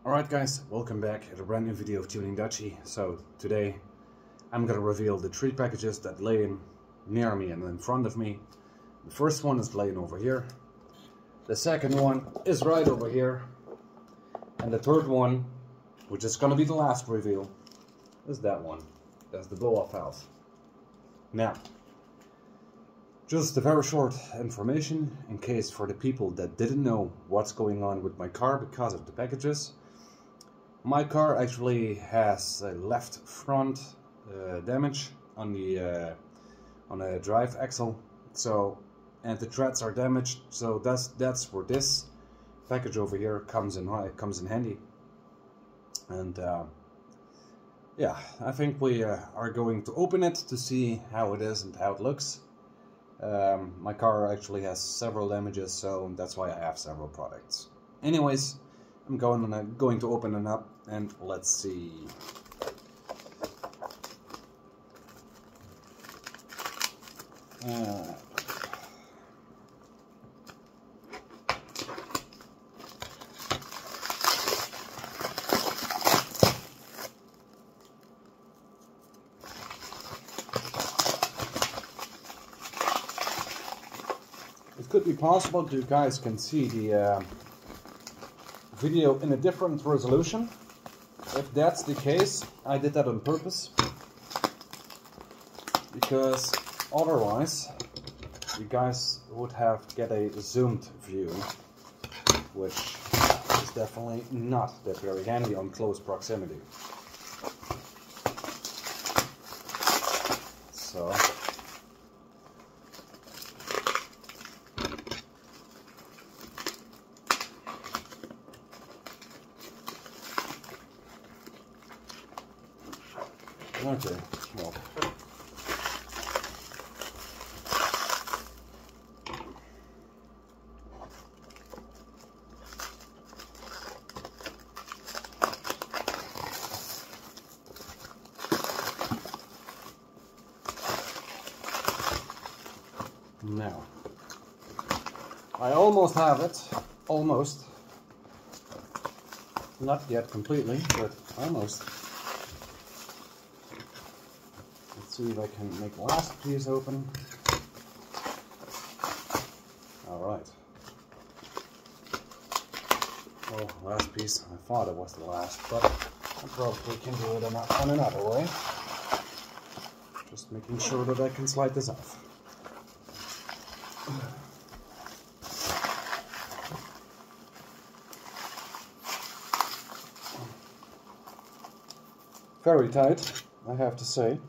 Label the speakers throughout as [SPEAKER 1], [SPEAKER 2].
[SPEAKER 1] Alright guys, welcome back at a brand new video of Tuning Dutchy. So today I'm gonna reveal the three packages that lay near me and in front of me. The first one is laying over here. The second one is right over here. And the third one, which is gonna be the last reveal, is that one. That's the blow-off valve. Now, just a very short information in case for the people that didn't know what's going on with my car because of the packages. My car actually has a left front damage on the drive axle, and the treads are damaged. So that's where this package over here comes in handy. And yeah, I think we are going to open it to see how it is and how it looks. My car actually has several damages, so that's why I have several products. Anyways, I'm going to open it up and let's see. It could be possible that you guys can see the video in a different resolution. If that's the case, I did that on purpose, because otherwise you guys would have to get a zoomed view, which is definitely not that very handy on close proximity. So okay, well, now I almost have it, almost, not yet completely, but almost. See if I can make the last piece open. Alright. Well, last piece. I thought it was the last, but I probably can do it on another way. Just making sure that I can slide this off. Very tight, I have to say.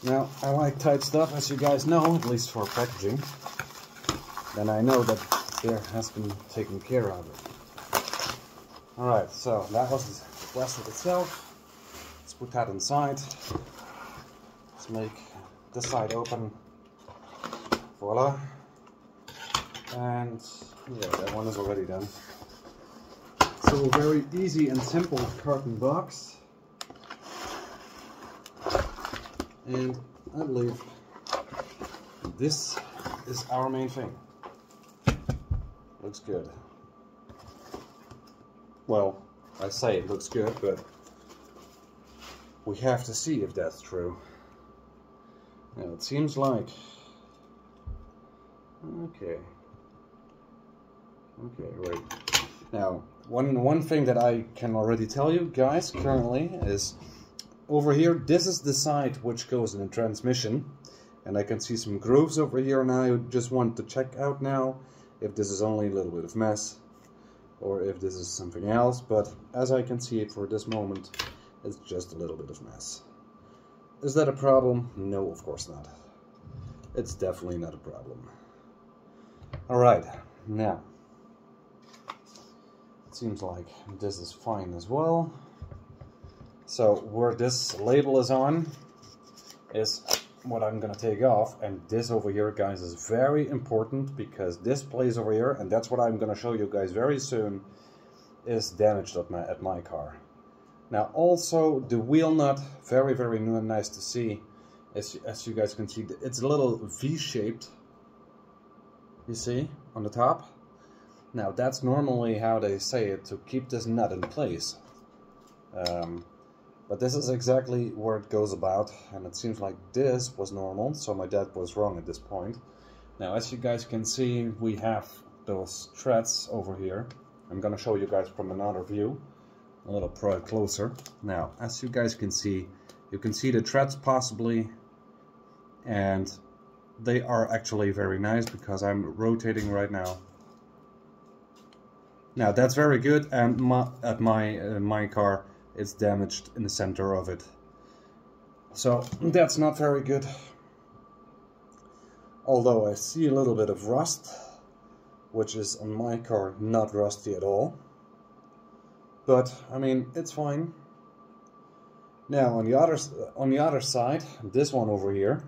[SPEAKER 1] Now, I like tight stuff, as you guys know, at least for packaging. Then I know that there has been taken care of it. Alright, so that was the plastic itself. Let's put that inside. Let's make this side open. Voila. And yeah, that one is already done. So a very easy and simple carton box. And I believe this is our main thing. Looks good. Well, I say it looks good, but we have to see if that's true. Now it seems like... Okay, right. Now, one thing that I can already tell you guys currently is over here, this is the side which goes in the transmission, and I can see some grooves over here, and I just want to check out now if this is only a little bit of mess or if this is something else, but as I can see it for this moment, it's just a little bit of mess. Is that a problem? No, of course not. It's definitely not a problem. Alright, now it seems like this is fine as well. So where this label is on is what I'm gonna take off, and this over here, guys, is very important because this place over here, and that's what I'm gonna show you guys very soon, is damaged at my car. Now also the wheel nut, very nice to see. As you guys can see, it's a little V-shaped, you see, on the top. Now that's normally how they say it, to keep this nut in place. But this is exactly where it goes about, and it seems like this was normal, so my dad was wrong at this point. Now, as you guys can see, we have those threads over here. I'm gonna show you guys from another view, a little closer. Now, as you guys can see, you can see the threads possibly, and they are actually very nice because I'm rotating right now. Now that's very good, and my car is damaged in the center of it, so that's not very good. Although I see a little bit of rust, which is on my car not rusty at all. But I mean, it's fine. Now on the other side, this one over here,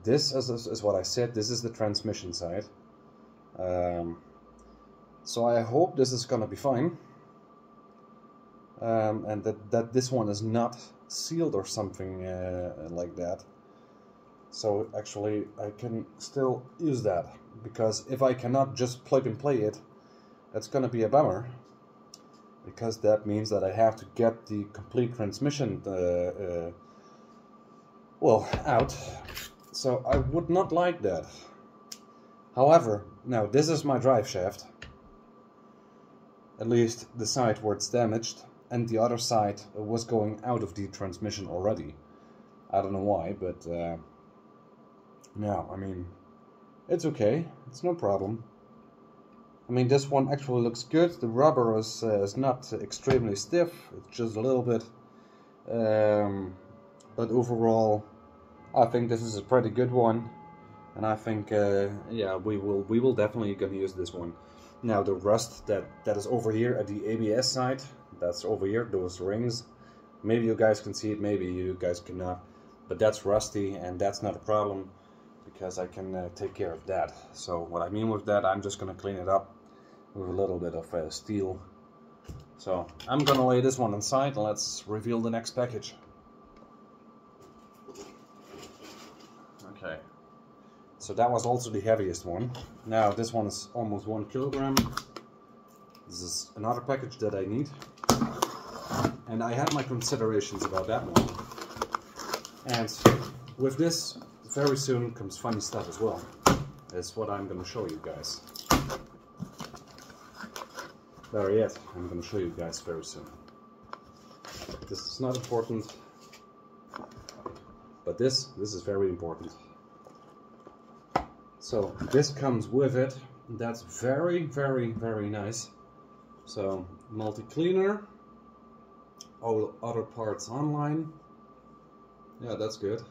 [SPEAKER 1] this is what I said. This is the transmission side. So I hope this is gonna be fine, and that this one is not sealed or something like that. So actually I can still use that, because if I cannot just plug and play it, that's gonna be a bummer, because that means that I have to get the complete transmission well, out. So I would not like that. However, now this is my drive shaft, at least the side where it's damaged, and the other side was going out of the transmission already. I don't know why, but now, I mean, it's okay, it's no problem. I mean, this one actually looks good. The rubber is not extremely stiff, it's just a little bit, but overall I think this is a pretty good one, and I think yeah, we will definitely gonna use this one. Now the rust that is over here at the ABS side, that's over here, those rings, maybe you guys can see it, maybe you guys cannot, but that's rusty, and that's not a problem, because I can take care of that. So what I mean with that, I'm just gonna clean it up with a little bit of steel. So I'm gonna lay this one inside, and let's reveal the next package. Okay, so that was also the heaviest one. Now this one is almost 1 kilogram. This is another package that I need, and I had my considerations about that one. And with this, very soon comes funny stuff as well. That's what I'm going to show you guys. There yet, I'm going to show you guys very soon. This is not important, but this is very important. So this comes with it. That's very, very, very nice. So multi-cleaner, all other parts online. Yeah, that's good.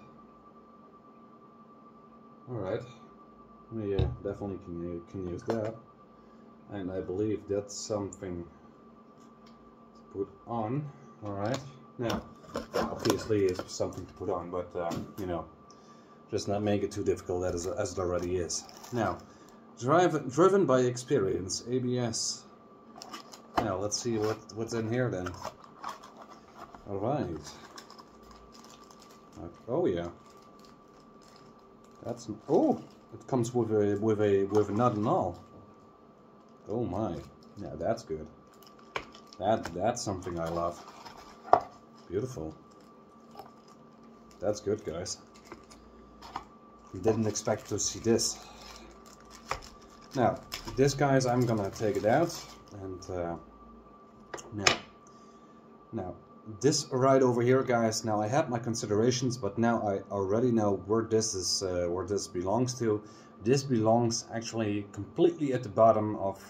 [SPEAKER 1] Alright, we definitely can use that. And I believe that's something to put on. Alright, now obviously it's something to put on, but you know, just not make it too difficult as it already is. Now, driven by experience, ABS. Now let's see what's in here then. Alright. Oh yeah. That's, oh, it comes with a nut and all. Oh my, yeah, that's good. That's something I love. Beautiful. That's good, guys. Didn't expect to see this. Now, this, guys, I'm gonna take it out, and now this right over here, guys. Now I had my considerations, but now I already know where this is, where this belongs to. This belongs actually completely at the bottom of.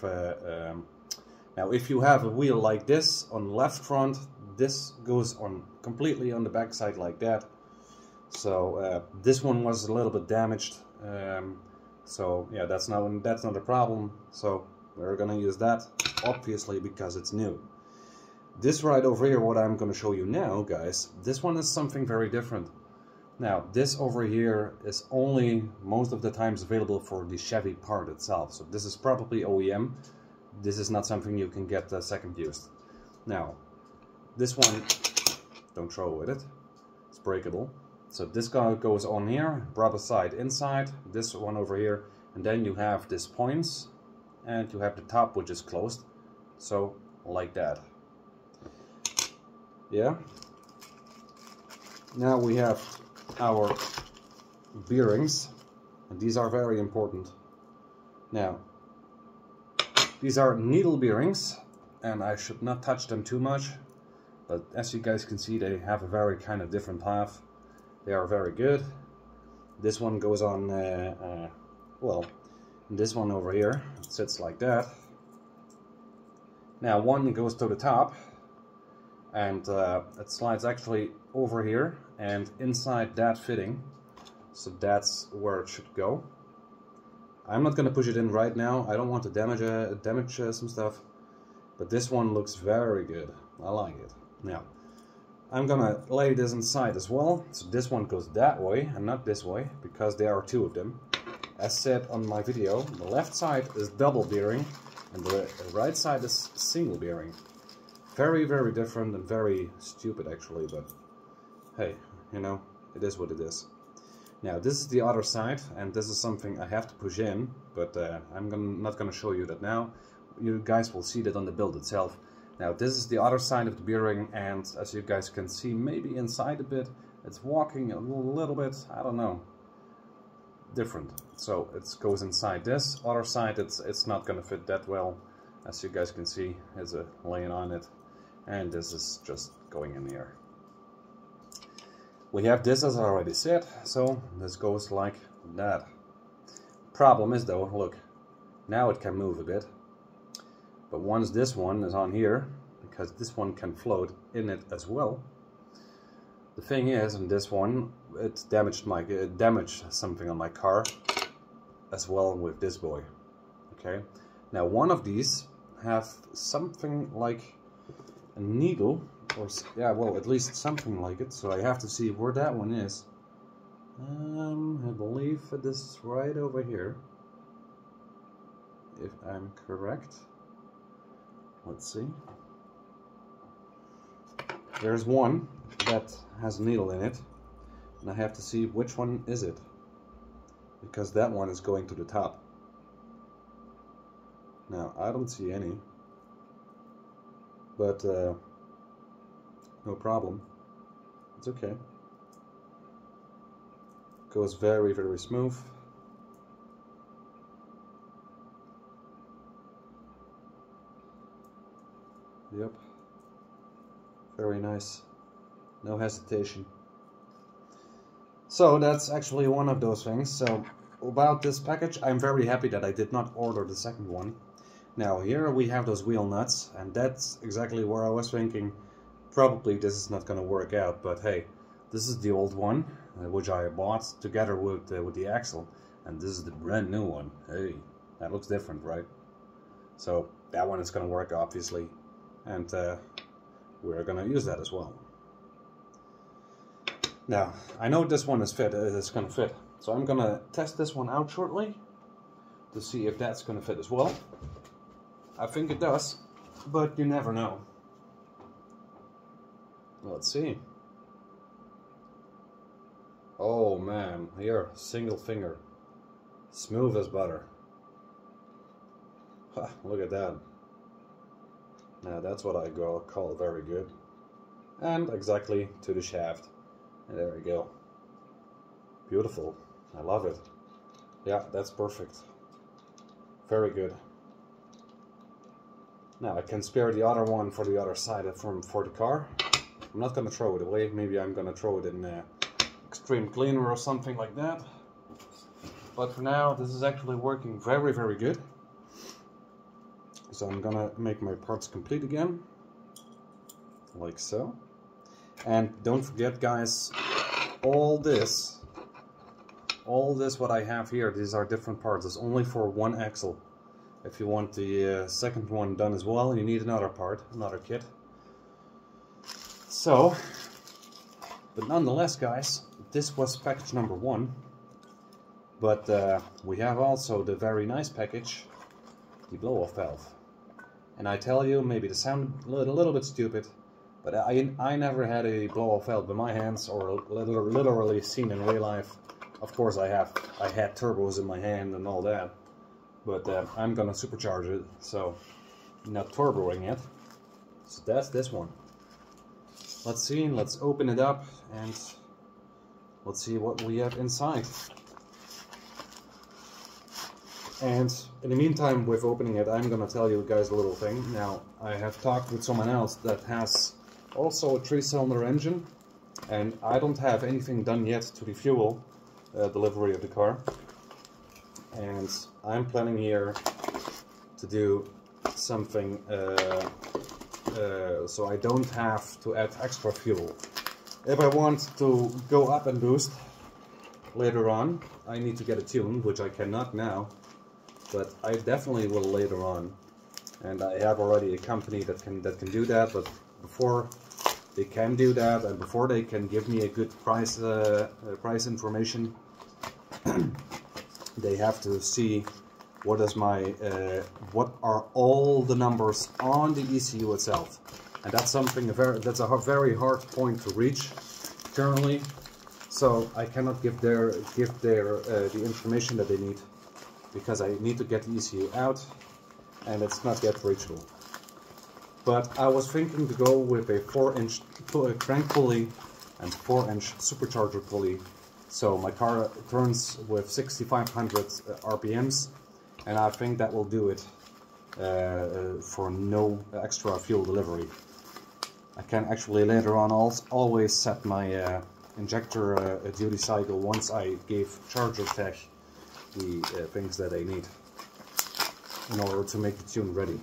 [SPEAKER 1] Now, if you have a wheel like this on the left front, this goes on completely on the back side like that. So this one was a little bit damaged. So yeah, that's not a problem. So we're gonna use that, obviously, because it's new. This right over here, what I'm going to show you now, guys, this one is something very different. Now, this over here is only most of the times available for the Chevy part itself. So this is probably OEM. This is not something you can get second used. Now, this one, don't throw with it. It's breakable. So this guy goes on here, rubber side inside. This one over here, and then you have these points, and you have the top which is closed, so like that. Yeah. Now we have our bearings, and these are very important. Now, these are needle bearings, and I should not touch them too much, but as you guys can see, they have a very kind of different path. They are very good. This one goes on, well, this one over here, it sits like that. Now one goes to the top, and it slides actually over here and inside that fitting, so that's where it should go. I'm not going to push it in right now, I don't want to damage some stuff, but this one looks very good, I like it. Now, I'm going to lay this inside as well, so this one goes that way and not this way, because there are two of them. As said on my video, the left side is double bearing and the right side is single bearing. Very, very different and very stupid actually, but hey, you know, it is what it is. Now this is the other side, and this is something I have to push in, but I'm not going to show you that now. You guys will see that on the build itself. Now this is the other side of the bearing, and as you guys can see, maybe inside a bit, it's walking a little bit, I don't know, different. So it goes inside this other side, it's not going to fit that well, as you guys can see, there's a laying on it, and this is just going in here. We have this as I already said, so this goes like that. Problem is though, look, now it can move a bit, but once this one is on here, because this one can float in it as well, the thing is, in this one, it damaged something on my car as well with this boy. Okay, now one of these have something like a needle, or yeah, well, at least something like it, so I have to see where that one is. I believe this is right over here, if I'm correct. Let's see. There's one that has a needle in it, and I have to see which one is it, because that one is going to the top. Now, I don't see any, but no problem, it's okay. Goes very, very smooth. Yep, very nice, no hesitation. So that's actually one of those things. So about this package, I'm very happy that I did not order the second one. Now here we have those wheel nuts, and that's exactly where I was thinking probably this is not going to work out, but hey, this is the old one which I bought together with the axle, and this is the brand new one. Hey, that looks different, right? So that one is going to work obviously, and we're going to use that as well. Now, I know this one is going to fit, so I'm going to test this one out shortly to see if that's going to fit as well. I think it does, but you never know. Let's see. Oh man, here, single finger. Smooth as butter. Ha, look at that. Now that's what I call very good. And exactly to the shaft. And there we go. Beautiful. I love it. Yeah, that's perfect. Very good. Now I can spare the other one for the other side for the car. I'm not going to throw it away. Maybe I'm going to throw it in extreme cleaner or something like that. But for now, this is actually working very, very good. So I'm going to make my parts complete again. Like so. And don't forget, guys, all this what I have here, these are different parts. It's only for one axle. If you want the second one done as well, you need another part, another kit. So, but nonetheless, guys, this was package number 1. But we have also the very nice package, the blow-off valve. And I tell you, maybe this sounds a little bit stupid, but I never had a blow-off valve in my hands or literally seen in real life Of course I had turbos in my hand and all that, but I'm gonna supercharge it, so not turboing it. So that's this one. Let's see, let's open it up and let's see what we have inside. And in the meantime, with opening it, I'm gonna tell you guys a little thing. Now, I have talked with someone else that has also a 3-cylinder engine, and I don't have anything done yet to the fuel delivery of the car. And I'm planning here to do something so I don't have to add extra fuel. If I want to go up and boost later on, I need to get a tune, which I cannot now. But I definitely will later on, and I have already a company that can do that. But before they can do that, and before they can give me a good price information, they have to see what is my what are all the numbers on the ECU itself, and that's something that's a very hard point to reach currently. So I cannot give the information that they need, because I need to get the ECU out, and it's not yet reachable. But I was thinking to go with a 4-inch crank pulley and 4-inch supercharger pulley, so my car turns with 6,500 RPMs, and I think that will do it for no extra fuel delivery. I can actually later on always set my injector duty cycle once I gave Charger Tech the things that they need in order to make the tune ready.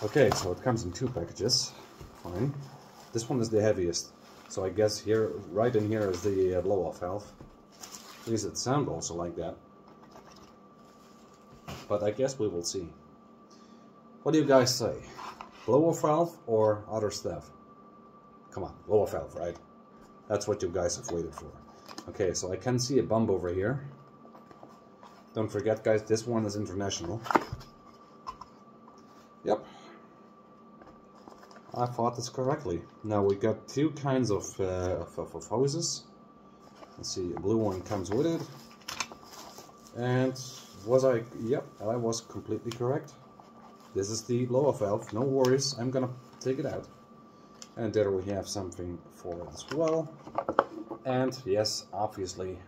[SPEAKER 1] Okay, so it comes in 2 packages. Fine. This one is the heaviest, so I guess here, right in here, is the blow-off valve. At least it sounds also like that. But I guess we will see. What do you guys say? Blow-off valve or other stuff? Come on, blow-off valve, right? That's what you guys have waited for. Okay, so I can see a bump over here. Don't forget, guys, this one is international. Yep. I thought this correctly. Now we got 2 kinds of hoses. Let's see, a blue one comes with it. And was I? Yep, I was completely correct. This is the blow-off valve. No worries, I'm gonna take it out. And there we have something for it as well. And yes, obviously,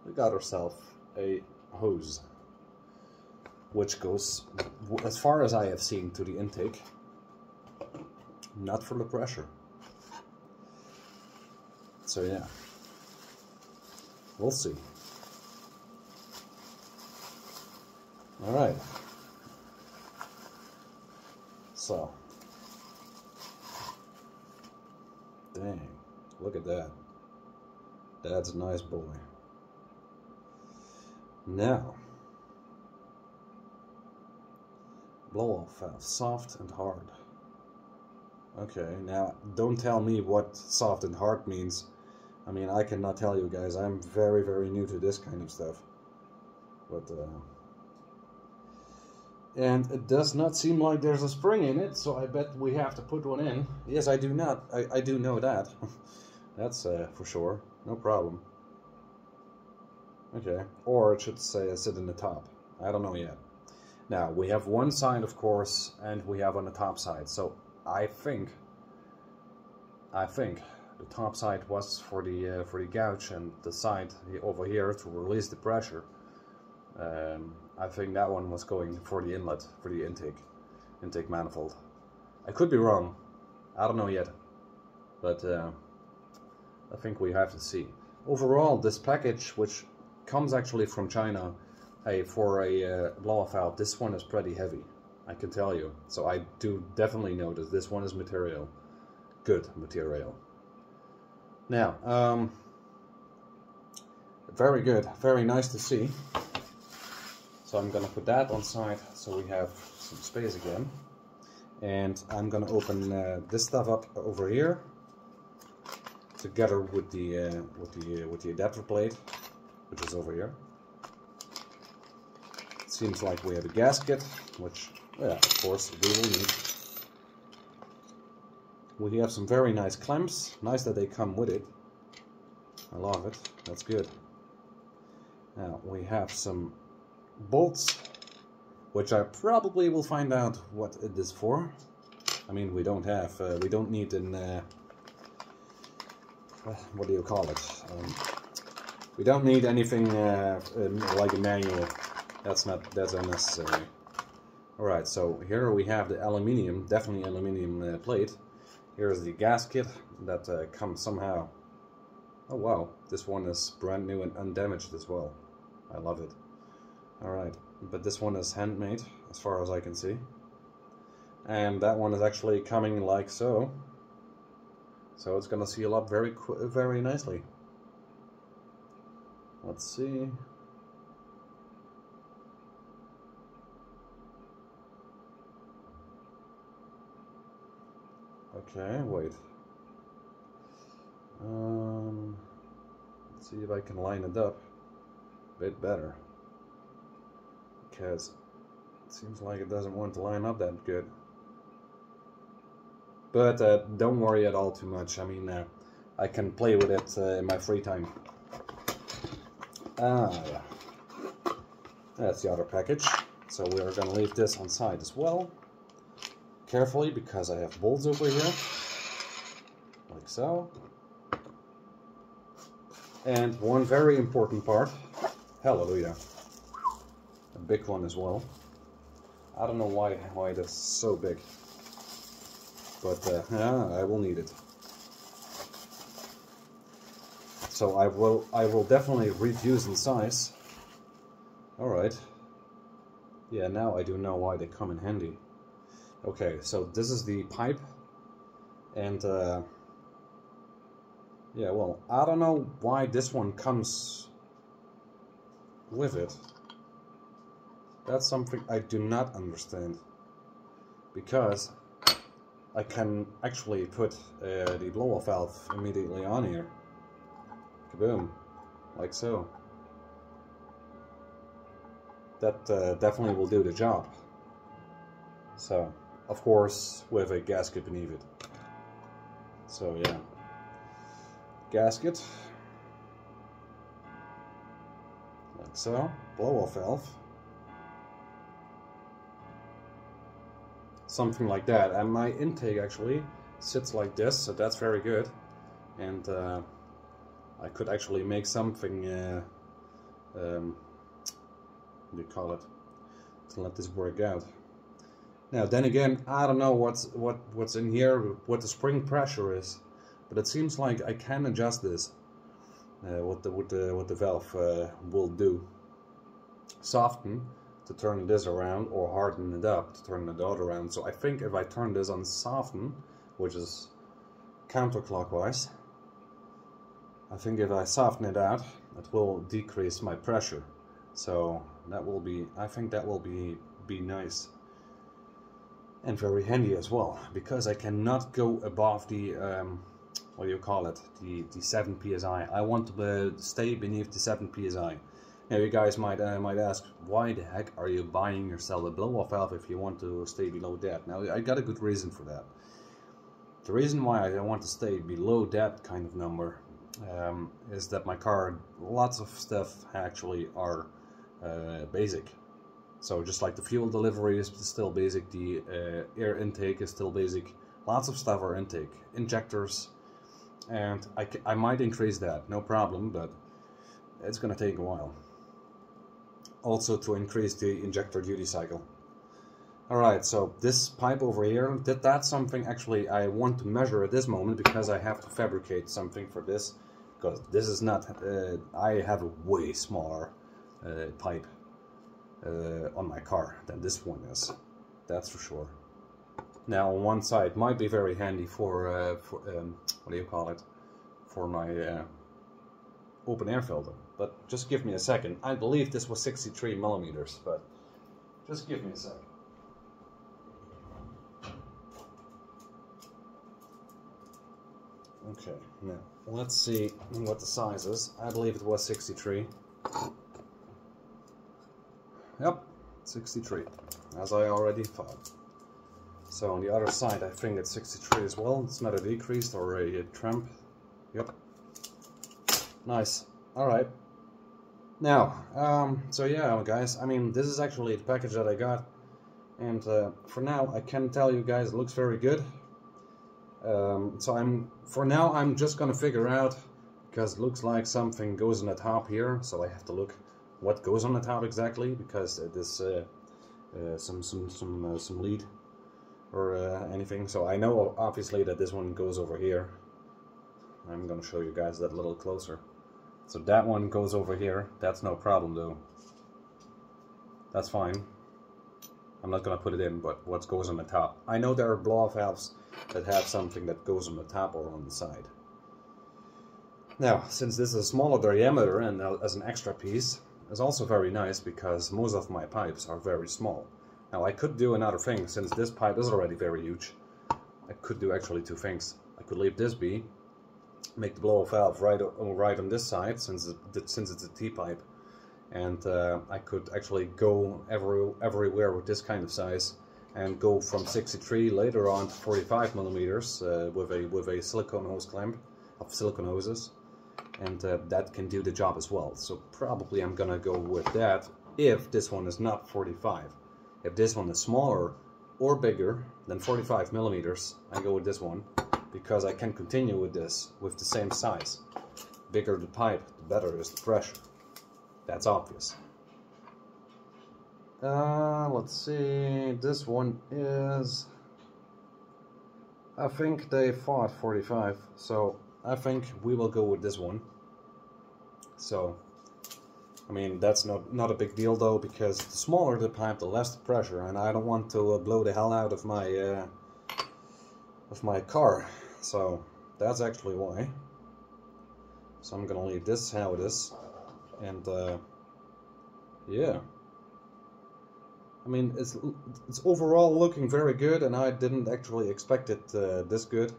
[SPEAKER 1] we got ourselves a hose, which goes, as far as I have seen, to the intake, not for the pressure. So yeah, we'll see. Alright, so, dang, look at that. That's a nice boy. Now, blow-off valve, soft and hard. Okay, now don't tell me what soft and hard means. I mean, I cannot tell you guys. I'm very, very new to this kind of stuff. But, and it does not seem like there's a spring in it, so I bet we have to put one in. Yes, I do not. I do know that. That's for sure. No problem. Okay, or it should say sit in the top. I don't know yet. Now, we have one side, of course, and we have on the top side. So I think the top side was for the gouge, and the side over here to release the pressure. I think that one was going for the inlet, for the intake manifold. I could be wrong. I don't know yet, but I think we have to see. Overall, this package, which comes actually from China, for a blow-off valve, this one is pretty heavy, I can tell you. So I do definitely know that this one is material, good material. Now, very good, very nice to see. So I'm gonna put that on side so we have some space again, and I'm gonna open this stuff up over here together with the adapter plate, which is over here. It seems like we have a gasket, which, yeah, of course we will need. We have some very nice clamps. Nice that they come with it. I love it. That's good. Now we have some bolts, which I probably will find out what it is for. I mean, we don't need an what do you call it? We don't need anything like a manual. That's unnecessary. All right, so here we have the aluminium, definitely aluminium plate. Here's the gasket that comes somehow. Oh wow, this one is brand new and undamaged as well. I love it. Alright, but this one is handmade as far as I can see. And that one is actually coming like so. So it's gonna seal up very nicely. Let's see. Okay, wait. Let's see if I can line it up a bit better, because it seems like it doesn't want to line up that good. But don't worry at all too much. I mean, I can play with it in my free time. Yeah. That's the other package. So we are going to leave this on side as well. Carefully, because I have bolts over here. Like so. And one very important part. Hallelujah. A big one as well. I don't know why it is so big. But yeah, I will need it. So I will definitely reduce in size. Alright. Yeah, now I do know why they come in handy. Okay, so this is the pipe. And yeah, well, I don't know why this one comes with it. That's something I do not understand. Because I can actually put the blow-off valve immediately on here. Kaboom. Like so. That definitely will do the job. So, of course, with a gasket beneath it. So, yeah. Gasket. Like so. Blow-off valve. Something like that. And my intake actually sits like this, so that's very good. And I could actually make something, what do you call it, to let this work out. Now, then again, I don't know what's in here, what the spring pressure is, but it seems like I can adjust this. What the valve will do. Soften to turn this around, or harden it up to turn the dot around. So I think if I turn this on soften, which is counterclockwise, I think if I soften it out, it will decrease my pressure. So that will be, I think that will be nice. And very handy as well, because I cannot go above the, what do you call it, the 7 psi. I want to stay beneath the 7 psi. Now you guys might ask, why the heck are you buying yourself a blow-off valve if you want to stay below that? Now I got a good reason for that. The reason why I want to stay below that kind of number is that my car, lots of stuff actually are basic. So just like the fuel delivery is still basic, the air intake is still basic, lots of stuff are intake, injectors, and I might increase that, no problem, but it's gonna take a while. Also to increase the injector duty cycle. Alright, so this pipe over here, that's something actually I want to measure at this moment, because I have to fabricate something for this, because this is not, I have a way smaller pipe on my car than this one is, that's for sure. Now on one side might be very handy for what do you call it, for my open air filter, but just give me a second. I believe this was 63 millimeters, but just give me a second. Okay, now let's see what the size is. I believe it was 63. Yep, 63, as I already thought. So on the other side, I think it's 63 as well. It's not a decrease or a tramp. Yep. Nice. Alright. Now, so yeah, guys, I mean, this is actually the package that I got. And for now, I can tell you guys it looks very good. So for now, I'm just gonna figure out, because it looks like something goes on the top here, so I have to look what goes on the top exactly, because it is some lead or anything. So I know obviously that this one goes over here. I'm gonna show you guys that a little closer. So that one goes over here. That's no problem though. That's fine. I'm not gonna put it in, but what goes on the top? I know there are blow-off valves that have something that goes on the top or on the side. Now, since this is a smaller diameter and as an extra piece, it's also very nice because most of my pipes are very small. Now I could do another thing, since this pipe is already very huge. I could do actually two things. I could leave this be, make the blow-off valve right on this side, since it's a T-pipe, and I could actually go everywhere with this kind of size, and go from 63 later on to 45 millimeters with a silicone hose clamp of silicone hoses, and that can do the job as well. So probably I'm gonna go with that if this one is not 45. If this one is smaller or bigger than 45 millimeters, I go with this one, because I can continue with this with the same size. Bigger the pipe, the better is the pressure. That's obvious. Let's see, this one is, I think they fought 45, so I think we will go with this one. So, I mean, that's not a big deal though, because the smaller the pipe, the less the pressure, and I don't want to blow the hell out of my car. So that's actually why. So I'm gonna leave this how it is, and yeah. I mean, it's overall looking very good, and I didn't actually expect it this good.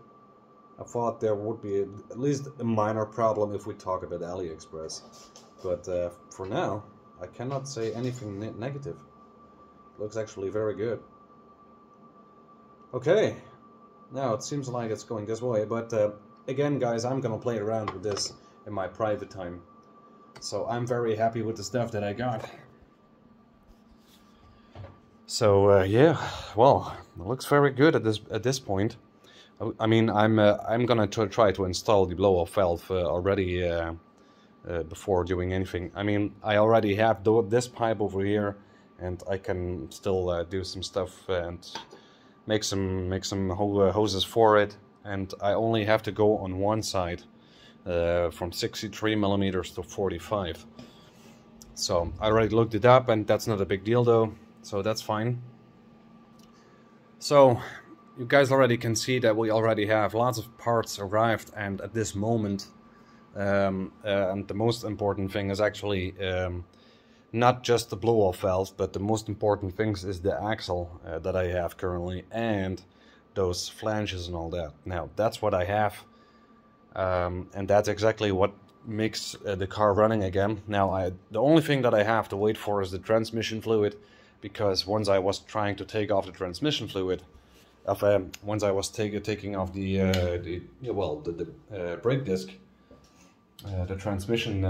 [SPEAKER 1] I thought there would be at least a minor problem if we talk about AliExpress, but for now I cannot say anything negative. It looks actually very good. Okay, now it seems like it's going this way, but again guys, I'm gonna play around with this in my private time, so I'm very happy with the stuff that I got. So yeah, well, it looks very good at this point. I mean, I'm gonna try to install the blow-off valve already before doing anything. I mean, I already have this pipe over here, and I can still do some stuff and make some hoses for it. And I only have to go on one side from 63 millimeters to 45. So I already looked it up, and that's not a big deal though. So that's fine. So you guys already can see that we already have lots of parts arrived, and at this moment, and the most important thing is actually not just the blow-off valve, but the most important things is the axle that I have currently, and those flanges and all that. Now that's what I have, and that's exactly what makes the car running again. Now the only thing that I have to wait for is the transmission fluid, because once I was trying to take off the transmission fluid, once I was taking off the brake disc, the transmission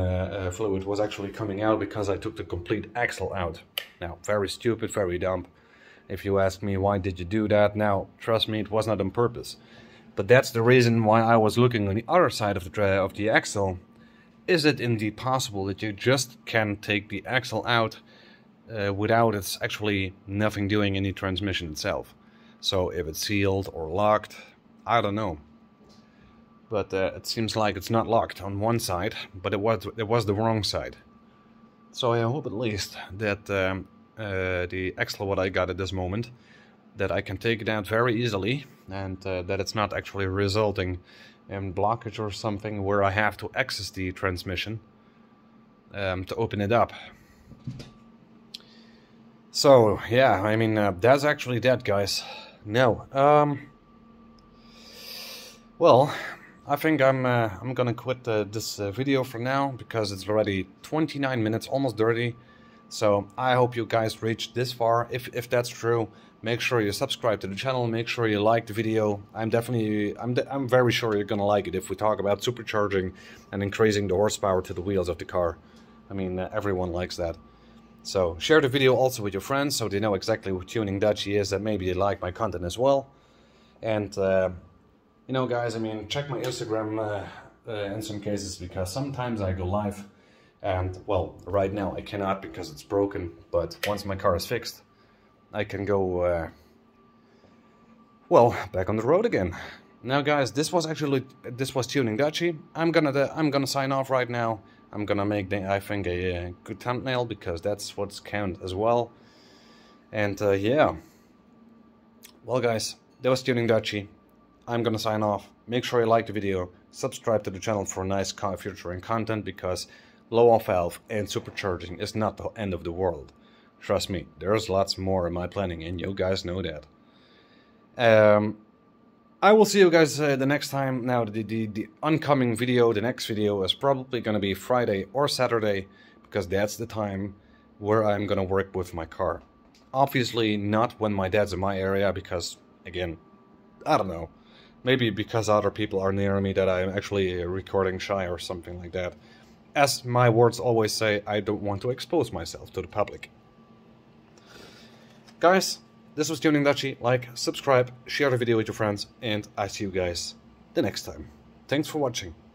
[SPEAKER 1] fluid was actually coming out because I took the complete axle out. Now, very stupid, very dumb. If you ask me why did you do that, now trust me, it was not on purpose. But that's the reason why I was looking on the other side of the axle. Is it indeed possible that you just can take the axle out without it's actually nothing doing in the transmission itself? So if it's sealed or locked, I don't know. But it seems like it's not locked on one side, but it was the wrong side. So I hope at least that the axle what I got at this moment, that I can take it out very easily, and that it's not actually resulting in blockage or something where I have to access the transmission to open it up. So yeah, I mean that's actually that, guys. Now, well, I think I'm gonna quit this video for now, because it's already 29 minutes, almost 30. So I hope you guys reached this far. If that's true, Make sure you subscribe to the channel. Make sure you like the video. I'm very sure you're gonna like it if we talk about supercharging and increasing the horsepower to the wheels of the car. I mean, everyone likes that. So share the video also with your friends so they know exactly what Tuning Dutchy is, that maybe they like my content as well. And you know, guys, I mean, check my Instagram in some cases, because sometimes I go live, and well, right now I cannot because it's broken, but once my car is fixed I can go well, back on the road again. Now guys, this was Tuning Dutchy. I'm gonna sign off right now. I'm gonna make I think a good thumbnail, because that's what's count as well. And yeah, well guys, that was Tuning Dutchy. I'm gonna sign off. Make sure you like the video, subscribe to the channel for nice future content, because low off valve and supercharging is not the end of the world. Trust me, there's lots more in my planning, and you guys know that. I will see you guys the next time. Now, the oncoming video, the next video is probably going to be Friday or Saturday, because that's the time where I'm going to work with my car. Obviously not when my dad's in my area, because, again, I don't know. Maybe because other people are near me that I'm actually recording shy or something like that. As my words always say, I don't want to expose myself to the public. Guys, this was Tuning Dutchy. Like, subscribe, share the video with your friends, and I see you guys the next time. Thanks for watching.